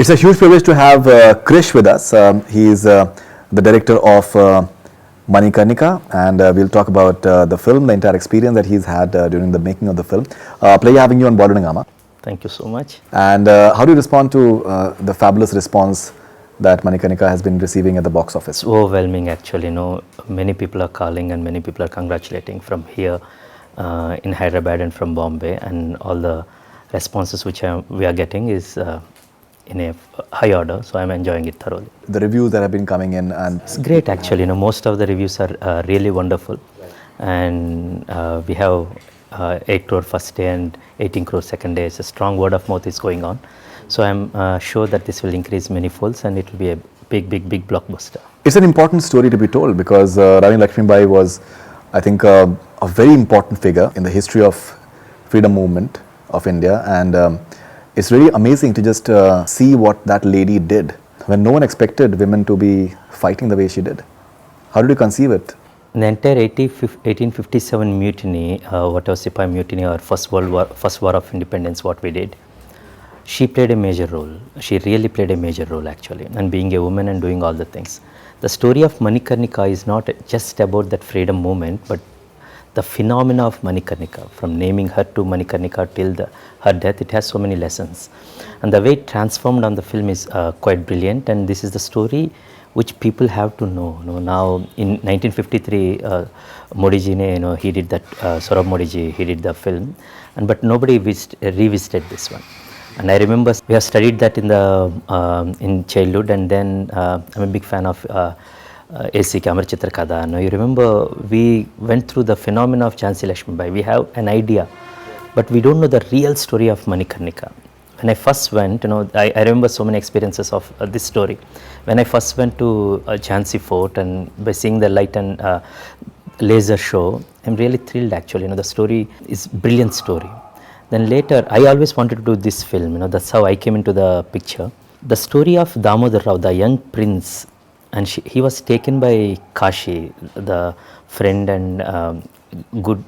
It's a huge privilege to have Krish with us. He is the director of Manikarnika, and we'll talk about the film, the entire experience that he's had during the making of the film. Pleasure having you on Boludangama. Thank you so much. And how do you respond to the fabulous response that Manikarnika has been receiving at the box office? It's overwhelming actually. Many people are calling and many people are congratulating from here in Hyderabad and from Bombay, and all the responses which we are getting is in a high order, so I'm enjoying it thoroughly. The reviews that have been coming in, and it's great actually. Most of the reviews are really wonderful, and we have 8 crore first day and 18 crore second day. It's a strong word of mouth is going on, so I'm sure that this will increase many folds and it will be a big blockbuster. It's an important story to be told because Rani Lakshmibai was, I think, a very important figure in the history of freedom movement of India, and it's really amazing to just see what that lady did when no one expected women to be fighting the way she did. How did you conceive it? In the entire 1857 mutiny, what was Sipahi mutiny or first war of independence, what we did, she played a major role. She really played a major role actually, and being a woman and doing all the things. The story of Manikarnika is not just about that freedom movement, but the phenomena of Manikarnika, from naming her to Manikarnika till her death. It has so many lessons, and the way it transformed on the film is quite brilliant, and this is the story which people have to know. Now in 1953, Modi ji ne, he did that, Sohrab Modi ji, he did the film, but nobody revisited this one. And I remember we have studied that in childhood, and then I'm a big fan of A.C. Amar Chitra Kada. Now you remember we went through the phenomena of Jhansi Lakshmibai. We have an idea, but we don't know the real story of Manikarnika. When I first went, I remember so many experiences of this story. When I first went to Jhansi Fort, and by seeing the light and laser show, I'm really thrilled actually. The story is brilliant story. Then later, I always wanted to do this film. That's how I came into the picture. The story of Damodar Rao, the young prince, and he was taken by Kashi, the friend and good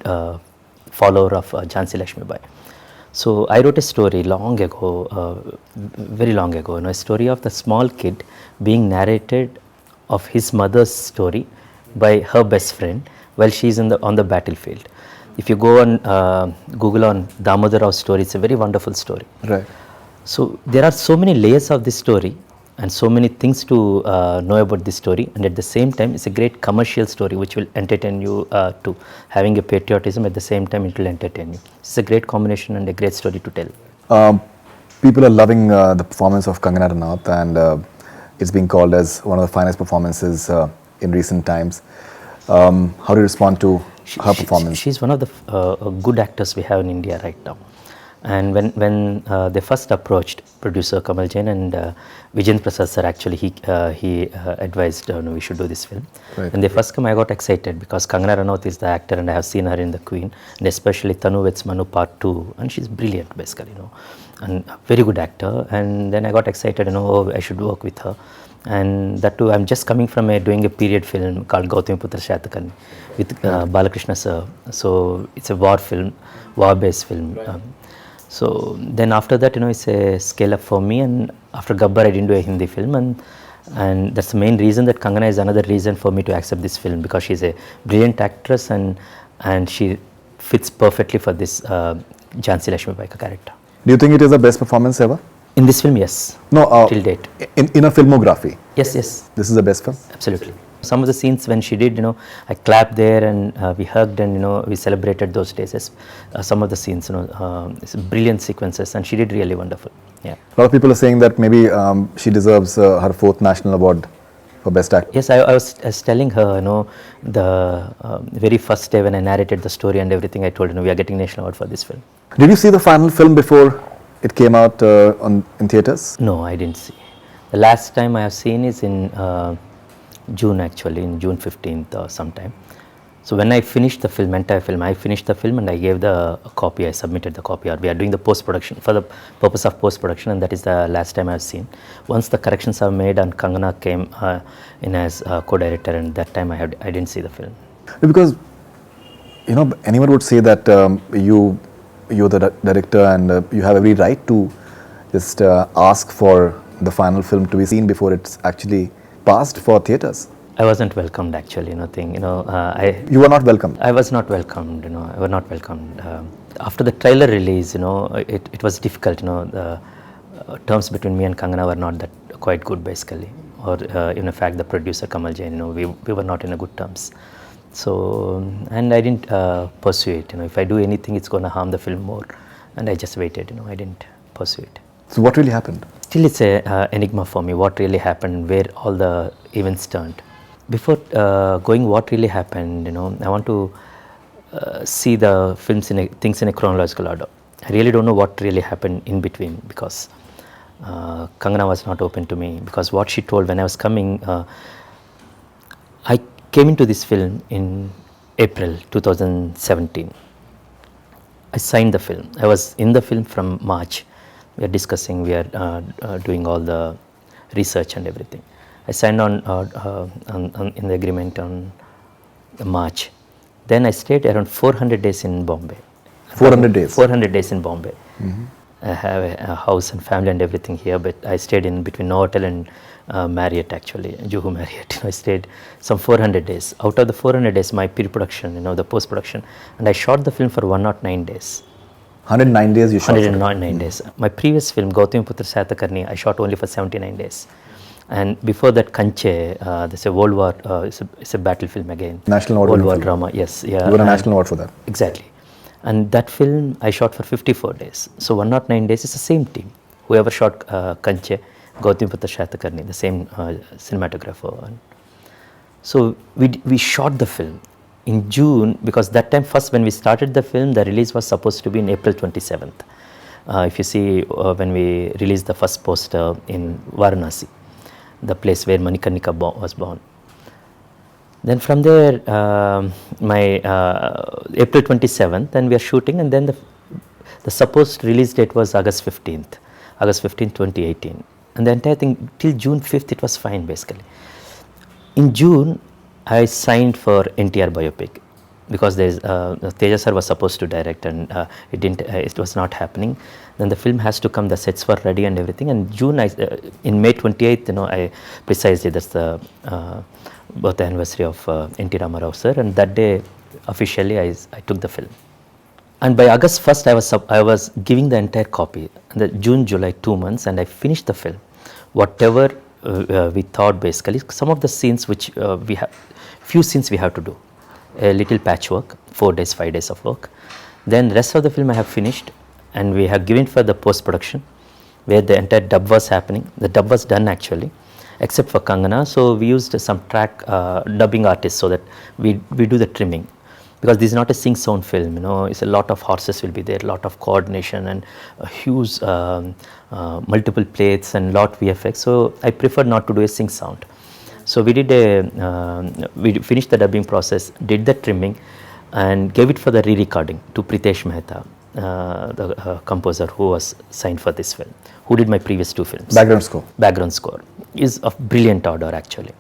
follower of Jhansi Lakshmibai. So I wrote a story long ago, very long ago, a story of the small kid being narrated of his mother's story by her best friend while she is on the battlefield. If you go on Google on Damodar Rao's story, it's a very wonderful story. Right. So there are so many layers of this story and so many things to know about this story, and at the same time it's a great commercial story which will entertain you too. Having a patriotism at the same time, it will entertain you. It's a great combination and a great story to tell. People are loving the performance of Kangana Ranaut, and it's being called as one of the finest performances in recent times. How do you respond to her performance? She's one of the good actors we have in India right now. And when they first approached producer Kamal Jain and Vijay Prasad sir, actually he advised we should do this film. Right. When they first come, I got excited because Kangana Ranaut is the actor, and I have seen her in The Queen, and especially Tanu Vets Manu Part 2, and she's brilliant basically, and a very good actor. And then I got excited, I should work with her. And that too, I'm just coming from doing a period film called Gautami Putra Shatakani with Balakrishna sir. So it's a war-based film. So then after that, it's a scale up for me, and after Gabbar I didn't do a Hindi film, and that's the main reason that Kangana is another reason for me to accept this film, because she's a brilliant actress and she fits perfectly for this Jhansi Lakshmibai character. Do you think it is the best performance ever? In this film, yes. No, till date. In a filmography? Yes. This is the best film? Absolutely. Some of the scenes when she did, I clapped there and we hugged and, we celebrated those days. Some of the scenes, it's brilliant sequences, and she did really wonderful. Yeah. A lot of people are saying that maybe she deserves her 4th national award for best actor. Yes, I was telling her, the very first day when I narrated the story and everything, I told her, we are getting national award for this film. Did you see the final film before it came out in theatres? No, I didn't see. The last time I have seen is in June actually, in June 15th or sometime. So when I finished the film, entire film, I finished the film and I gave the copy, I submitted the copy, or we are doing the post-production for the purpose of post-production, and that is the last time I have seen. Once the corrections are made and Kangana came in as co-director, and that time I didn't see the film. Because, anyone would say that you're the director and you have every right to just ask for the final film to be seen before it's actually passed for theatres. I wasn't welcomed actually, You were not welcome. I was not welcomed, I was not welcomed. After the trailer release, it was difficult, the terms between me and Kangana were not that quite good basically. Or in fact, the producer Kamal Jain, we were not in a good terms. So, and I didn't pursue it, if I do anything, it's going to harm the film more. And I just waited, I didn't pursue it. So what really happened? Still, it's a enigma for me, what really happened, where all the events turned. Before going what really happened, I want to see the films things in a chronological order. I really don't know what really happened in between because Kangana was not open to me, because what she told when I was coming, I came into this film in April 2017. I signed the film. I was in the film from March. We are discussing, we are doing all the research and everything. I signed on in the agreement on March. Then I stayed around 400 days in Bombay. 400 days? 400 days in Bombay. I have a house and family and everything here, but I stayed in between Novotel and Marriott actually, Juhu Marriott. I stayed some 400 days. Out of the 400 days, my pre-production, the post-production, and I shot the film for 109 days. 109 days you shot? 109 days. My previous film, Gautamiputra Satakarni, I shot only for 79 days. And before that, Kanche, there's a World War, it's a battle film again. National Award. World War drama, yes. Yeah. You won a national award for that. Exactly. And that film I shot for 54 days. So 109 days is the same team. Whoever shot Kanche, Gautamiputra Satakarni, the same cinematographer. And so we shot the film in June, because that time first when we started the film, the release was supposed to be in April 27th. If you see when we released the first poster in Varanasi, the place where Manikarnika was born. Then from there, my April 27th, and we are shooting, and then the supposed release date was August 15th, 2018. And the entire thing till June 5th, it was fine basically. In June, I signed for NTR biopic, because there's Tejas sir was supposed to direct, and it was not happening. Then the film has to come, the sets were ready and everything. And June, in May 28th, I precisely, that's the birth anniversary of N.T. Ramarao sir, and that day officially I took the film. And by August 1st, I was giving the entire copy. The June, July, 2 months, and I finished the film. Whatever we thought basically, some of the scenes which we have, few scenes we have to do. A little patchwork, 4 days, 5 days of work. Then rest of the film I have finished, and we have given for the post-production, where the entire dub was happening. The dub was done actually, except for Kangana. So we used some track dubbing artists so that we do the trimming. Because this is not a sing sound film, it's a lot of horses will be there, a lot of coordination and a huge multiple plates and lot VFX. So I prefer not to do a sing sound. So we did we finished the dubbing process, did the trimming, and gave it for the re-recording to Pritesh Mehta, the composer who was signed for this film, who did my previous 2 films. Background score. Background score is of brilliant order actually.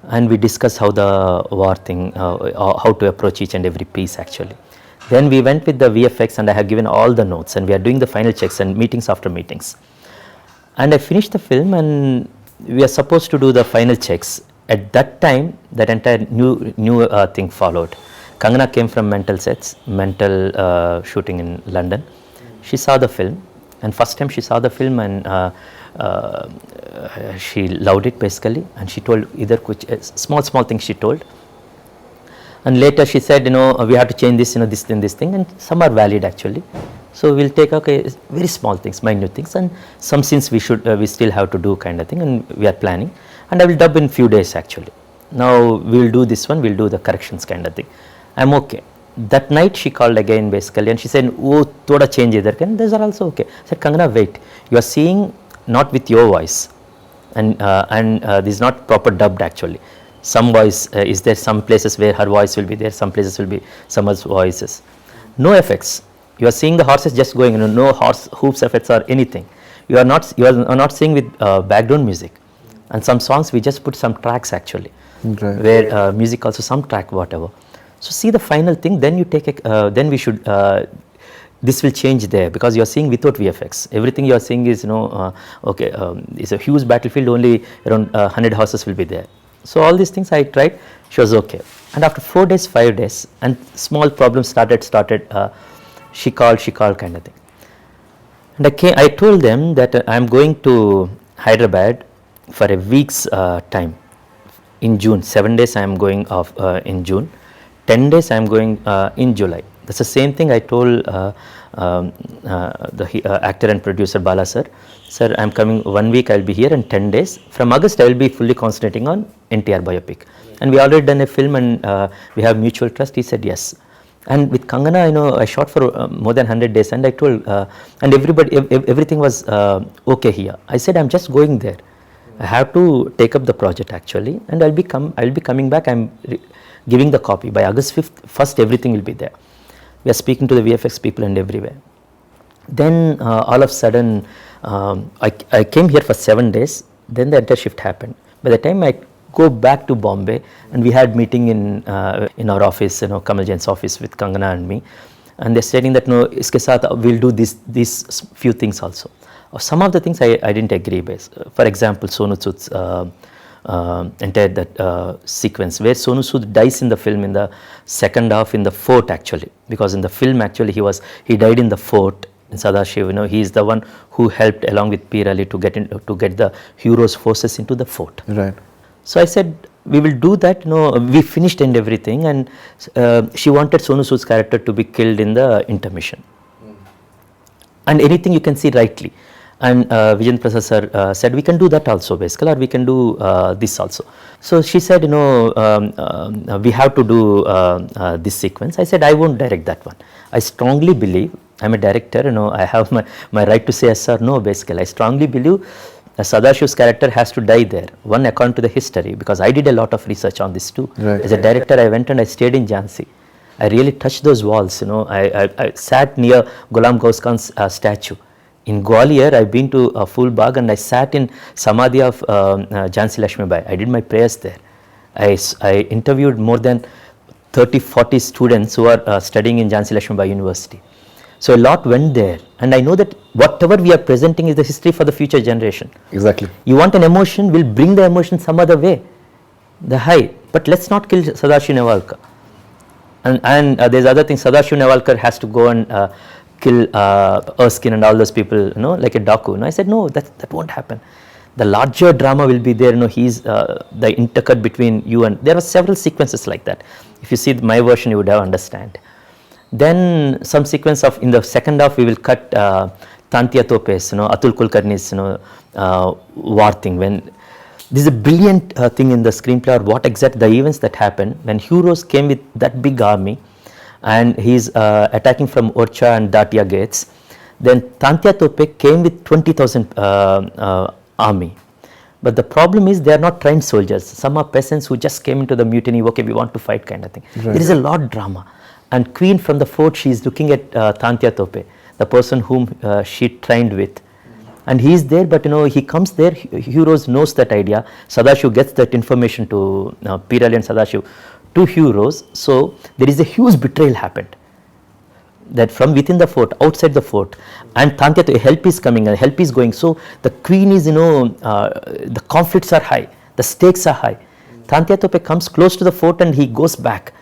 And we discussed how the war thing, how to approach each and every piece actually. Then we went with the VFX, and I have given all the notes, and we are doing the final checks and meetings after meetings. And I finished the film, and we are supposed to do the final checks. At that time, that entire new thing followed. Kangana came from Mental shooting in London. She saw the film, and first time she saw the film, and she loved it basically, and she told either small things she told, and later she said, we have to change this, this thing, and some are valid actually. So we'll take very small things, minute things, and some scenes we still have to do kind of thing, and we are planning, and I will dub in few days actually. Now we'll do this one, we'll do the corrections kind of thing. I'm okay. That night she called again basically, and she said, oh, thoda change idhar ka, and those are also okay. I said, Kangana, wait, you are seeing not with your voice, and this is not proper dubbed actually. Some voice, is there some places where her voice will be there, some places will be someone's voices. No effects. You are seeing the horses just going, no horse hooves effects or anything. You are not seeing with background music. And some songs we just put some tracks actually, right, where music also some track whatever. So see the final thing, then you take then we should this will change there because you are seeing without VFX. Everything you are seeing is, it's a huge battlefield, only around 100 horses will be there. So all these things I tried, she was okay. And after 4 days, 5 days, and small problems started, she called kind of thing. And I told them that I am going to Hyderabad for a week's time in June. 7 days I am going off in June. 10 days I am going in July. That's the same thing I told the actor and producer Bala sir. Sir, I am coming 1 week, I will be here, and 10 days. From August, I will be fully concentrating on NTR biopic. And we already done a film and we have mutual trust. He said yes. And with Kangana, I shot for more than 100 days, and I told, and everything was okay here. I said, I'm just going there. I have to take up the project actually, and I'll be coming back. I'm giving the copy by August 1st. Everything will be there. We are speaking to the VFX people and everywhere. Then all of a sudden, I came here for 7 days. Then the entire shift happened. By the time I go back to Bombay, and we had meeting in our office, Kamal Jain's office with Kangana and me, and they're stating that no, iske saath we'll do these few things also. Some of the things I didn't agree with. For example, Sonu Sood's entire that sequence where Sonu Sood dies in the film in the second half in the fort actually, because in the film actually he died in the fort in Sadashiv. He is the one who helped along with Peer Ali to get the heroes' forces into the fort. Right. So I said, we will do that. We finished and everything, and she wanted Sonu Sood's character to be killed in the intermission. And anything you can see rightly. And Vijay Prasad sir said, we can do that also basically, or we can do this also. So she said, we have to do this sequence. I said, I won't direct that one. I strongly believe, I'm a director, I have my right to say yes or no basically. I strongly believe Sadashiv's character has to die there, one according to the history, because I did a lot of research on this too. Right. As a director, I went and I stayed in Jhansi. I really touched those walls, I sat near Ghulam Ghaus Khan's statue. In Gwalior, I've been to Phul Bagh and I sat in Samadhi of Jhansi Lakshmibai. I did my prayers there. I interviewed more than 30-40 students who are studying in Jhansi Lakshmibai University. So a lot went there, and I know that whatever we are presenting is the history for the future generation. Exactly. You want an emotion, we'll bring the emotion some other way, the high. But let's not kill Sadashiv Nevalkar. And there's other things. Sadashiv Nevalkar has to go and kill Erskine and all those people, like a Daku. I said, no, that won't happen. The larger drama will be there. He's the intercut between you and. There are several sequences like that. If you see my version, you would have understand. Then some sequence of, in the second half, we will cut Tantia Topes, Atul Kulkarni's, war thing. When this is a brilliant thing in the screenplay, or what exactly the events that happened when heroes came with that big army, and he's attacking from Orcha and Datia gates. Then Tantia Tope came with 20,000 army. But the problem is they are not trained soldiers. Some are peasants who just came into the mutiny, okay, we want to fight kind of thing. Right. There is a lot drama. And Queen from the fort, she is looking at Tantia Tope, the person whom she trained with. And he is there, but he comes there, Heroes knows that idea. Sadashiv gets that information to Peer Ali and Sadashiv, to Heroes. So there is a huge betrayal happened. That from within the fort, outside the fort, and Tantia Tope, help is coming and help is going. So the Queen is, the conflicts are high, the stakes are high. Tantia Tope comes close to the fort and he goes back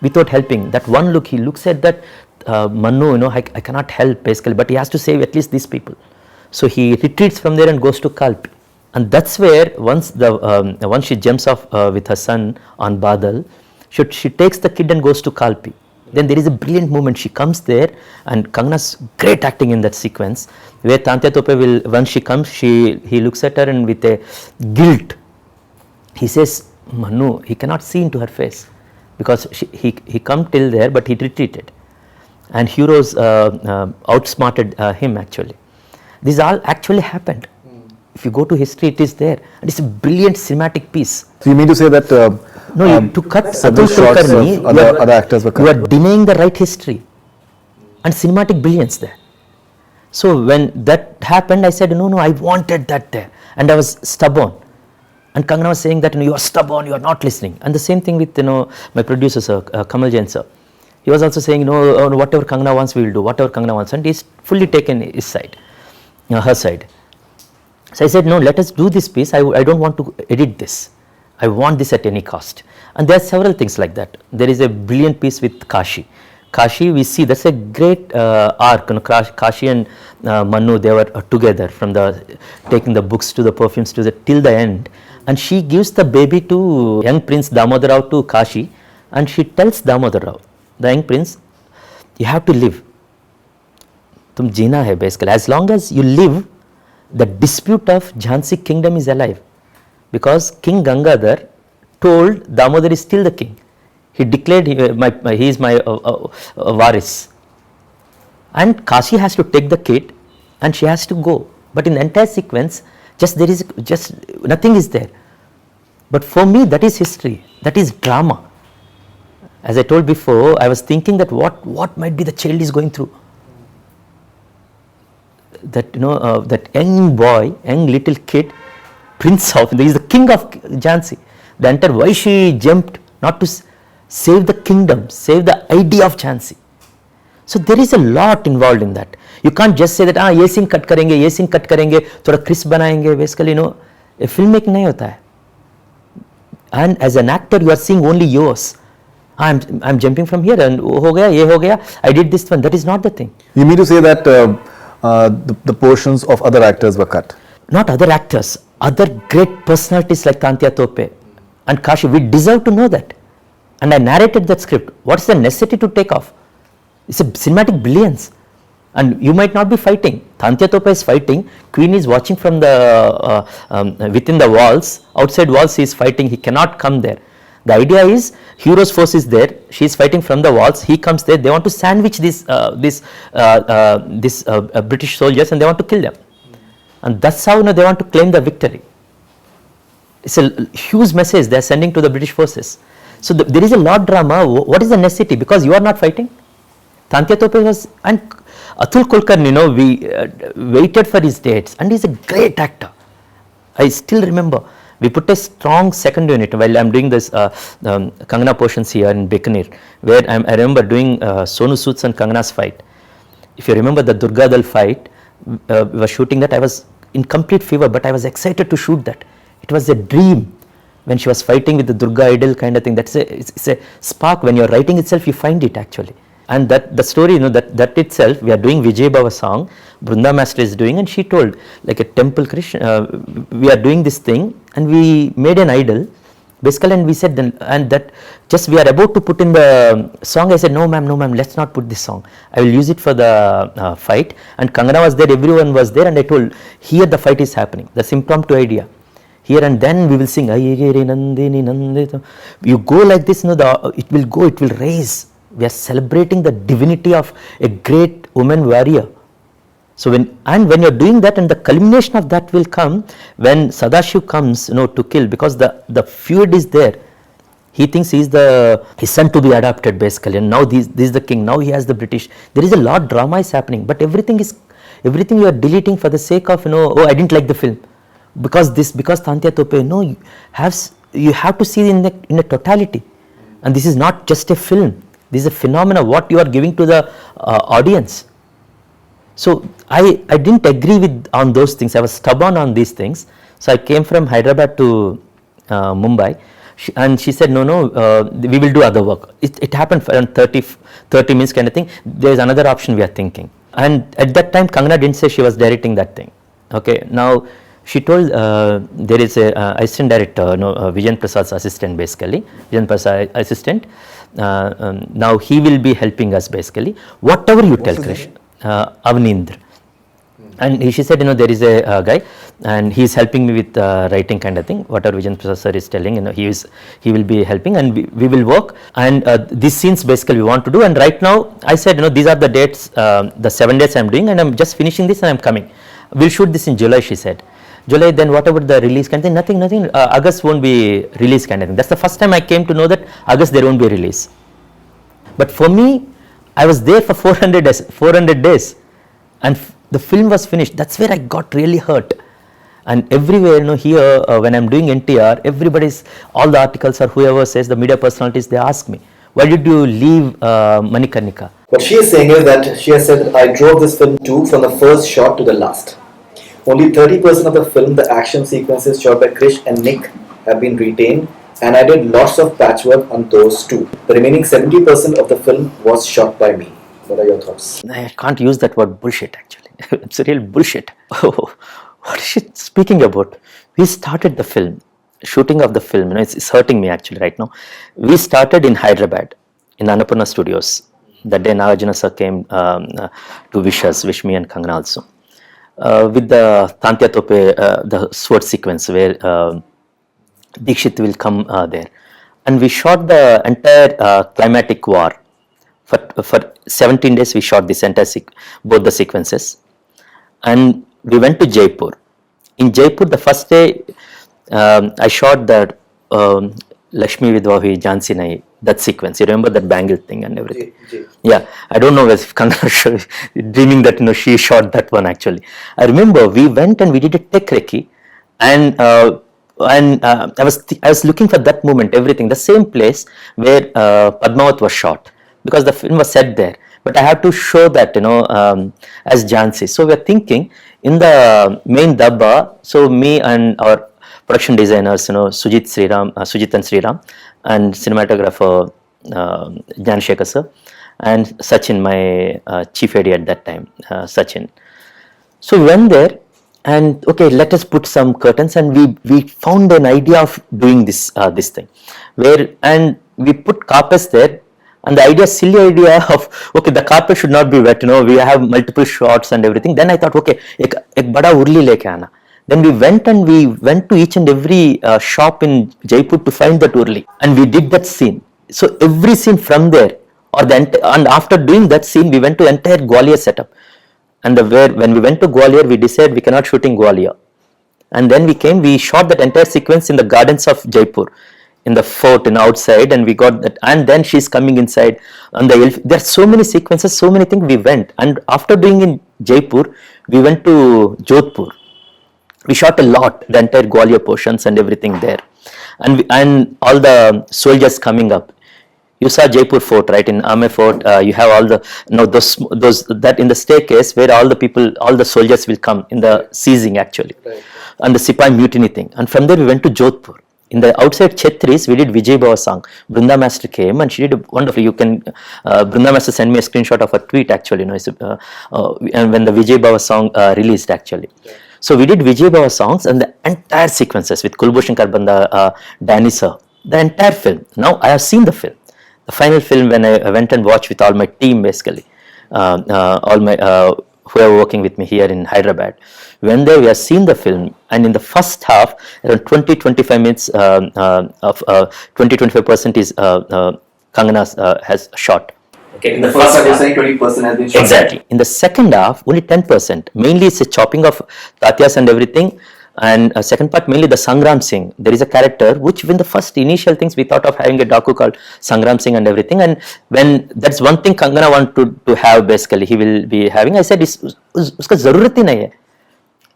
without helping. That one look, he looks at that Manu, I cannot help basically, but he has to save at least these people. So he retreats from there and goes to Kalpi. And that's where once she jumps off with her son on Badal, she takes the kid and goes to Kalpi. Then there is a brilliant moment. She comes there, and Kangana's great acting in that sequence, where Tantia Tope will, once she comes, he looks at her and with a guilt, he says, Manu, he cannot see into her face. Because he come till there, but he retreated, and Heroes outsmarted him actually. This all actually happened. If you go to history, it is there, and it's a brilliant cinematic piece. So you mean to say that to cut Atul Kulkarni, other actors were cut. You are denying the right history and cinematic brilliance there. So when that happened, I said, no, I wanted that there, and I was stubborn. And Kangana was saying that you are stubborn, you are not listening. And the same thing with my producer, sir, Kamal Jain sir. He was also saying, whatever Kangana wants, we will do, whatever Kangana wants, and he's fully taken his side, her side. So I said, no, let us do this piece. I don't want to edit this. I want this at any cost. And there are several things like that. There is a brilliant piece with Kashi. Kashi, we see that's a great arc. Kashi and Manu, they were together from taking the books to the perfumes to till the end. And she gives the baby to young Prince Damodar Rao to Kashi, and she tells Damodar Rao, the young prince, you have to live. Tum jeena hai basically. As long as you live, the dispute of Jhansi kingdom is alive. Because King Gangadhar told Damodar is still the king. He declared he is my varis. And Kashi has to take the kid and she has to go. But in the entire sequence, there is nothing is there. But for me, that is history. That is drama. As I told before, I was thinking that what might be the child is going through. That that young boy, young little kid, Prince of, he is the king of Jhansi. The entire why she jumped not to save the kingdom, save the idea of Jhansi. So there is a lot involved in that. You can't just say that ये scene cut करेंगे, थोड़ा crisp बनाएंगे. Basically, a filmmaking नहीं होता है. And as an actor, you are seeing only yours. I'm jumping from here and हो गया, ये हो गया. I did this one. That is not the thing. You mean to say that the portions of other actors were cut? Not other actors, other great personalities like Tantia Tope and Kashi. We deserve to know that. And I narrated that script. What's the necessity to take off? It's a cinematic brilliance. And you might not be fighting. Tantia Tope is fighting. Queen is watching from the within the walls. Outside walls he is fighting. He cannot come there. The idea is hero's force is there. She is fighting from the walls. He comes there. They want to sandwich these British soldiers and they want to kill them. And that's how they want to claim the victory. It's a huge message they are sending to the British forces. So there is a lot of drama. What is the necessity? Because you are not fighting. Tantia Tope was, and Atul Kulkarni, we waited for his dates, and he's a great actor. I still remember. We put a strong second unit while I'm doing this Kangana portions here in Bikaner, where I remember doing Sonu Sood's and Kangana's fight. If you remember the Durga Dal fight, we were shooting that. I was in complete fever, but I was excited to shoot that. It was a dream when she was fighting with the Durga idol kind of thing. It's a spark. When you're writing itself, you find it actually. And that the story, that itself, we are doing Vijay Bhava song, Brunda Master is doing, and she told, like a temple Krishna, we are doing this thing, and we made an idol, basically, and we said, and that just we are about to put in the song. I said, no ma'am, let's not put this song. I will use it for the fight. And Kangana was there, everyone was there, and I told, here the fight is happening. That's impromptu idea. Here and then we will sing, you go like this, it will raise. We are celebrating the divinity of a great woman warrior. So when you're doing that, and the culmination of that will come when Sadashiv comes, to kill, because the feud is there. He thinks his son to be adopted basically, and now this is the king. Now he has the British. There is a lot of drama is happening, but everything you are deleting for the sake of I didn't like the film because Tantia Tope. No, you have to see in a totality, and this is not just a film. This is a phenomena what you are giving to the audience. So I didn't agree on those things. I was stubborn on these things. So I came from Hyderabad to Mumbai, and she said, no, we will do other work. It happened for 30 minutes kind of thing. There is another option we are thinking. And at that time, Kangana didn't say she was directing that thing. Okay, now she told there is a assistant director, Vijayan Prasad's assistant basically, Vijayan Prasad assistant. Now he will be helping us basically. Whatever you tell, Krish, Avnindra. And she said, there is a guy, and he is helping me with writing kind of thing. Whatever Vijayan Prasad sir is telling, he will be helping, and we will work. And these scenes basically we want to do. And right now, I said, these are the dates, the 7 days I am doing, and I am just finishing this, and I am coming. We'll shoot this in July, she said. July, then what about the release kind of thing? Nothing. August won't be release kind of thing. That's the first time I came to know that August there won't be a release. But for me, I was there for 400 days, and the film was finished. That's where I got really hurt. And everywhere, here when I'm doing NTR, all the articles or whoever says, the media personalities, they ask me, Why did you leave Manikarnika? What she is saying is that she has said that I drove this film too from the first shot to the last. Only 30% of the film, the action sequences shot by Krish and Nick, have been retained, and I did lots of patchwork on those too. The remaining 70% of the film was shot by me. What are your thoughts? I can't use that word bullshit actually. It's a real bullshit. What is she speaking about? We started the film, shooting of the film, it's hurting me actually right now. We started in Hyderabad, in Annapurna Studios. That day Nagarjuna sir came to wish me and Kangana also. With the Tantya Tope, the sword sequence where Dikshit will come there. And we shot the entire climatic war. For 17 days we shot this entire both the sequences. And we went to Jaipur. In Jaipur, the first day I shot that Lakshmi Vidwahi Jhansi Nai, that sequence. You remember that bangle thing and everything? Yeah, I don't know if Kangana dreaming that she shot that one actually. I remember we went and we did a tech recce, and I was looking for that moment, everything, the same place where Padmavat was shot, because the film was set there. But I have to show that as Jhansi. So we are thinking in the main dabba. So me and our production designers, Sujit and Sriram, and cinematographer Jnanashekar sir, and Sachin, my chief AD at that time, Sachin. So we went there and okay, let us put some curtains, and we found an idea of doing this thing, and we put carpets there. And the idea, silly idea of, okay, the carpet should not be wet, we have multiple shots and everything. Then I thought, okay, ek bada urli leke aana. Then we went to each and every shop in Jaipur to find that urli. And we did that scene. So every scene from there, and after doing that scene, we went to entire Gwalior setup. And when we went to Gwalior, we decided we cannot shoot in Gwalior. And then we shot that entire sequence in the gardens of Jaipur, in the fort and outside, and we got that. And then she's coming inside, and there are so many sequences, so many things we went. And after doing in Jaipur, we went to Jodhpur. We shot a lot, the entire Gwalior portions and everything there, and all the soldiers coming up. You saw Jaipur Fort, right? In Amer Fort, you have all the those that in the staircase where all the soldiers will come in the seizing actually, right. And the Sipai mutiny thing. And from there we went to Jodhpur. In the outside Chetris, we did Vijay Bava song. Brunda Master came and she did wonderfully. You can, Brunda Master sent me a screenshot of a tweet actually, and when the Vijay Bava song released actually. Yeah. So we did Vijay Bava songs and the entire sequences with Kulbhushan Kharbanda, Danny sir, the entire film. Now I have seen the film, the final film, when I went and watched with all my team basically, all my who are working with me here in Hyderabad. When we have seen the film, and in the first half, around 20-25 minutes of 20-25% is Kangana has shot. Okay, in the first half you're saying 20% has been shot. Exactly. In the second half, only 10%. Mainly it's a chopping of Tatyas and everything. And second part, mainly the Sangram Singh. There is a character which, when the first initial things, we thought of having a docu called Sangram Singh and everything. And when that's one thing Kangana wanted to have basically, he will be having. I said, uska zarurat hi nahi hai.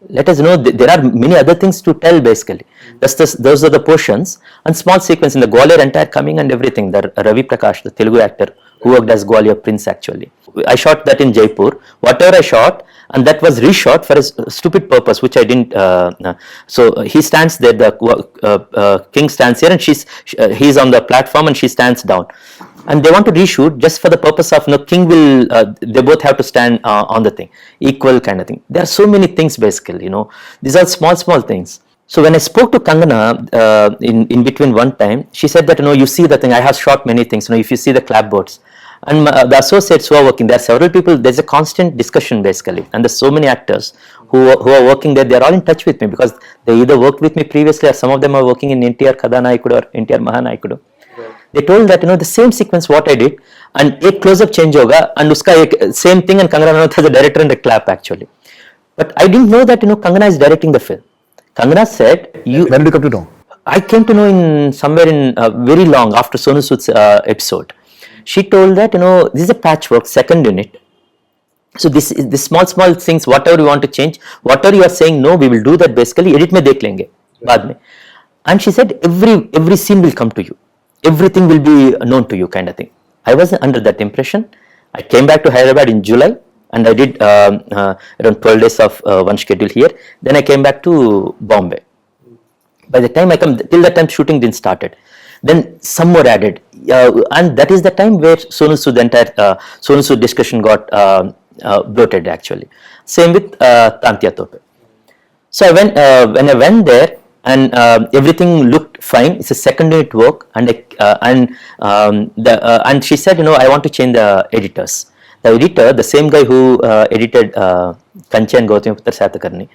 Let us know there are many other things to tell basically. Those are the portions, and small sequence in the Gwalior entire coming and everything. The Ravi Prakash, the Telugu actor who worked as Gwalior Prince actually. I shot that in Jaipur. Whatever I shot, and that was reshot for a stupid purpose which I didn't. So he stands there, the king stands here, and he's on the platform and she stands down. And they want to reshoot just for the purpose of king will. They both have to stand on the thing, equal kind of thing. There are so many things basically. These are small things. So when I spoke to Kangana in between one time, she said that you see the thing. I have shot many things. If you see the clapboards. And the associates who are working, there are several people, there's a constant discussion basically, and there's so many actors who are working there. They're all in touch with me because they either worked with me previously, or some of them are working in NTR Kadanaikudu or NTR Mahanaikudu. Right. They told that the same sequence what I did, and a close-up change hoga, and uska same thing, and Kangana Ranaut has a director and a clap actually. But I didn't know that Kangana is directing the film. Kangana said, when did you come to know? I came to know in somewhere in very long after Sonu Sood's episode. She told that this is a patchwork, second unit. So this is the small things, whatever you want to change, whatever you are saying no, we will do that basically. Edit mein dekh lenge baad mein. And she said every scene will come to you. everything will be known to you kind of thing. I wasn't under that impression. I came back to Hyderabad in July and I did around 12 days of one schedule here. Then I came back to Bombay. By the time I come, till that time shooting didn't started. Then some more added, and that is the time where Sonu Sood, the entire Sonu Sood discussion got bloated actually. Same with Tantia Tope. So I went when I went there, and everything looked fine. It's a second unit work, and and she said, I want to change the editors. The editor, the same guy who edited Kanche and Gautamiputra Satakarni.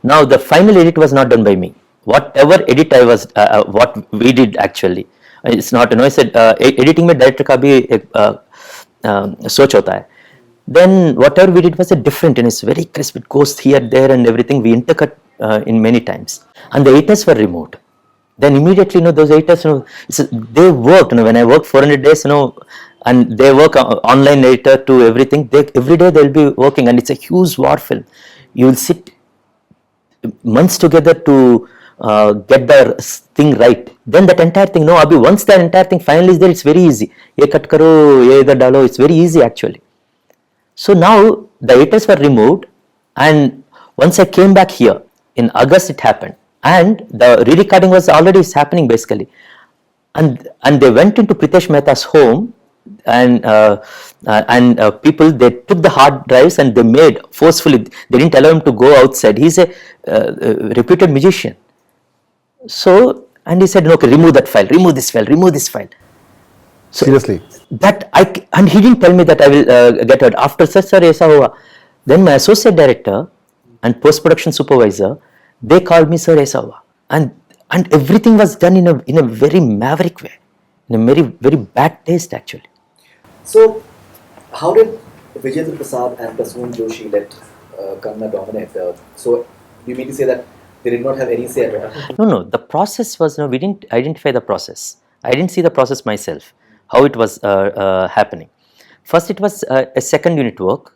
Now the final edit was not done by me. Whatever edit I was, what we did actually, it's not. I said editing में director का भी एक सोच होता है. Then whatever we did was a different, and it's very crisp. It goes here, there, and everything. We intercut in many times, and the editors were removed. Then immediately, those editors, they worked. When I worked 400 days, and they work online editor to everything. Every day they'll be working, and it's a huge war film. You will sit months together to get the thing right. Then that entire thing, once that entire thing finally is there, it's very easy. Ye cut karo, ye idhar dalo, it's very easy actually. So now the editors were removed, and once I came back here in August, it happened, and the re-recording was already happening basically, and they went into Pritesh Mehta's home, and people, they took the hard drives and they made forcefully. They didn't allow him to go outside. He's a reputed magician. So, and he said, okay, remove that file, remove this file, remove this file. So Seriously? And he didn't tell me that I will get it. After such, sir, aisa hua. Then my associate director and post-production supervisor, they called me, sir, aisa hua. And everything was done in a very maverick way, in a very, very bad taste actually. So, how did Vijayendra Prasad and Prasoon Joshi let Kangana dominate? So, you mean to say that they did not have any say at all? No. The process was, we didn't identify the process. I didn't see the process myself, how it was happening. First, it was a second unit work.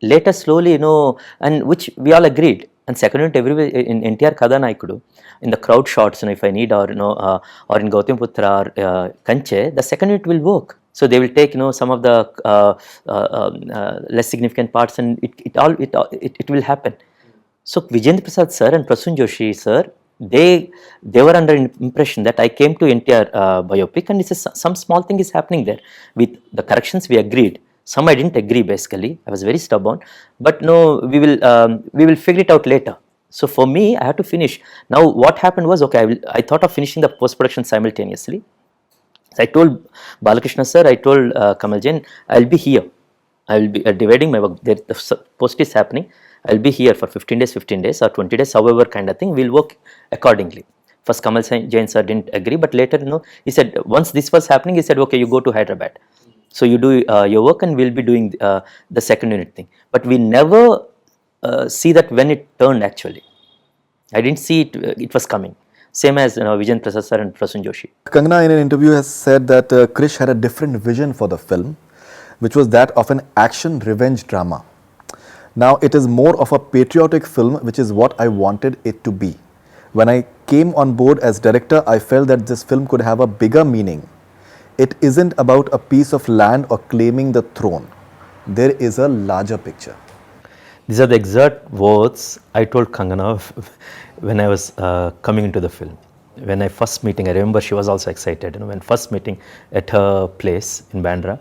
Later, slowly, and which we all agreed. And second unit, everywhere in NTR Kada Naikudu, in the crowd shots, if I need, or in Gautamiputra or Kanche, the second unit will work. So they will take, some of the less significant parts, and it will happen. So Vijayendra Prasad sir and Prasoon Joshi sir, they were under impression that I came to NTR biopic, and some small thing is happening there. With the corrections we agreed. Some I didn't agree basically. I was very stubborn. But no, we will figure it out later. So for me, I had to finish. Now what happened was, okay, I thought of finishing the post-production simultaneously. So I told Balakrishna sir, I told Kamal Jain, I'll be here. I will be dividing my work. The post is happening. I'll be here for 15 days or 20 days, however kind of thing. We'll work accordingly. First Kamal Jain sir didn't agree, but later, he said, once this was happening, he said, okay, you go to Hyderabad. So you do your work, and we'll be doing the second unit thing. But we never see that when it turned actually. I didn't see it, it was coming. Same as Vijayendra Prasad sir and Prasoon Joshi. Kangana in an interview has said that Krish had a different vision for the film, which was that of an action revenge drama. Now it is more of a patriotic film, which is what I wanted it to be. When I came on board as director, I felt that this film could have a bigger meaning. It isn't about a piece of land or claiming the throne. There is a larger picture. These are the exact words I told Kangana when I was coming into the film. When I first meeting, I remember she was also excited, when first meeting at her place in Bandra.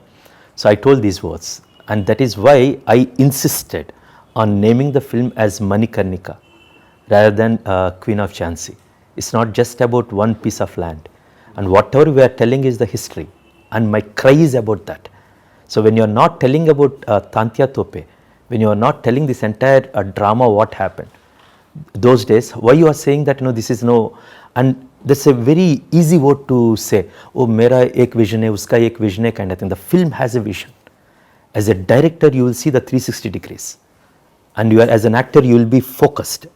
So I told these words, and that is why I insisted on naming the film as Manikarnika rather than Queen of Jhansi. It's not just about one piece of land. And whatever we are telling is the history, and my cry is about that. So when you are not telling about Tantia Tope, when you are not telling this entire drama, what happened those days, why you are saying that this is and that's a very easy word to say, oh mera ek vision hai, uska ek vision hai kind of thing. The film has a vision. As a director, you will see the 360 degrees, and as an actor, you will be focused.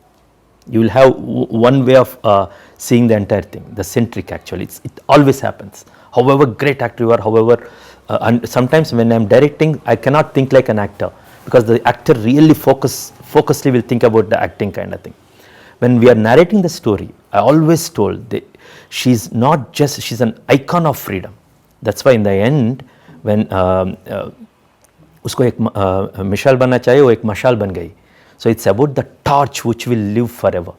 You will have one way of seeing the entire thing, the centric actually. It always happens. However great actor you are, however, and sometimes when I am directing, I cannot think like an actor, because the actor really focusedly will think about the acting kind of thing. When we are narrating the story, I always told, she's not just, she's an icon of freedom. That's why in the end, when उसको एक मिसाल बनना चाहिए, वो एक मशाल बन गई. So it's about the torch which will live forever.